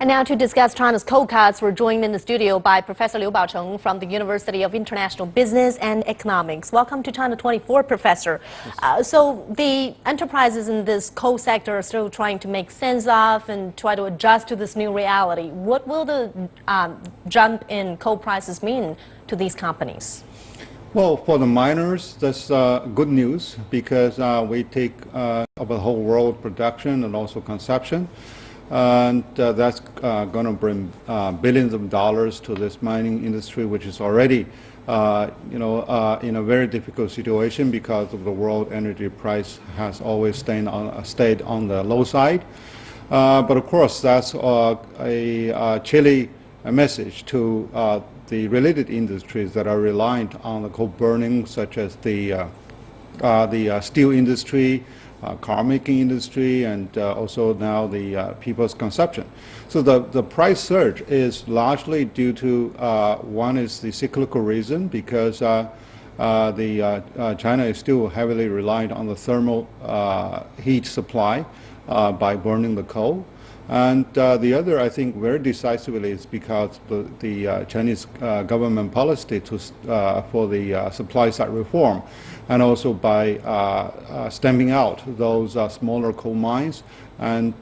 And now to discuss China's coal cuts, we're joined in the studio by Professor Liu Baocheng from the University of International Business and Economics. Welcome to China 24, Professor. So the enterprises in this coal sector are still trying to make sense of and try to adjust to this new reality. What will the jump in coal prices mean to these companies? Well, for the miners, that's good news because we take of the whole world production and also consumption. And that's going to bring billions of dollars to this mining industry, which is already, in a very difficult situation because of the world energy price has always stayed on the low side. But of course, that's a chilly message to the related industries that are reliant on the coal burning, such as the steel industry, car making industry, and also now the people's consumption. So the price surge is largely due to one is the cyclical reason because China is still heavily reliant on the thermal heat supply by burning the coal. And the other, I think, very decisively is because the Chinese government policy for the supply side reform, and also by stamping out those smaller coal mines and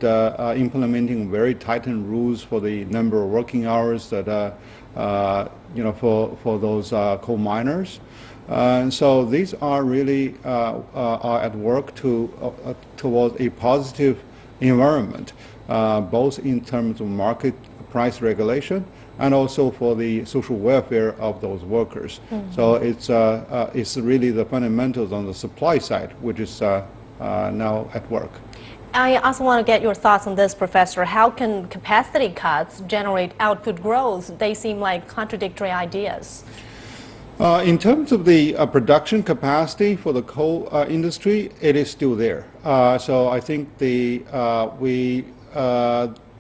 implementing very tightened rules for the number of working hours that for those coal miners. And so these are really are at work towards a positive environment. Both in terms of market price regulation and also for the social welfare of those workers. Mm-hmm. So it's really the fundamentals on the supply side, which is now at work. I also want to get your thoughts on this, Professor. How can capacity cuts generate output growth? They seem like contradictory ideas. In terms of the production capacity for the coal industry, it is still there. So I think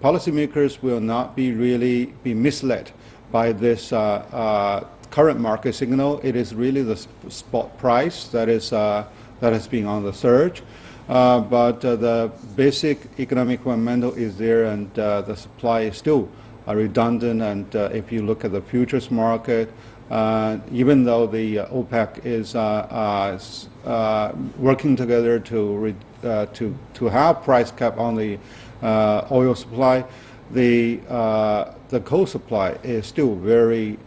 policymakers will not be misled by this current market signal. It is really the spot price that has been on the surge. But the basic economic fundamental is there, and the supply is still redundant. And if you look at the futures market, even though the OPEC is working together to have price cap on the oil supply, the coal supply is still very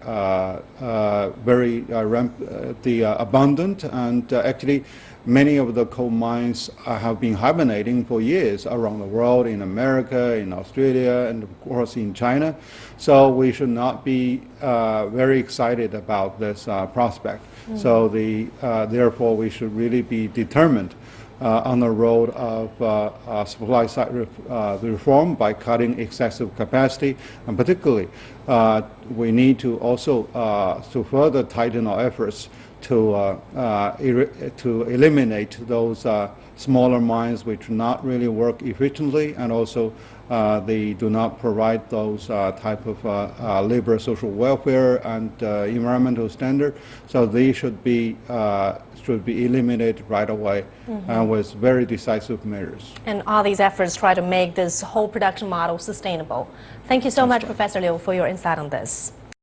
abundant, and actually many of the coal mines have been hibernating for years around the world, in America, in Australia, and of course in China. So we should not be very excited about this prospect. Mm-hmm. So therefore we should really be determined on the road of supply side reform by cutting excessive capacity, and particularly we need to also to further tighten our efforts to eliminate those smaller mines which do not really work efficiently, and also they do not provide those type of labor, social welfare, and environmental standard. So they should be eliminated right away. Mm-hmm. With very decisive measures. And all these efforts try to make this whole production model sustainable. Thank you so much, Professor Liu, for your insight on this.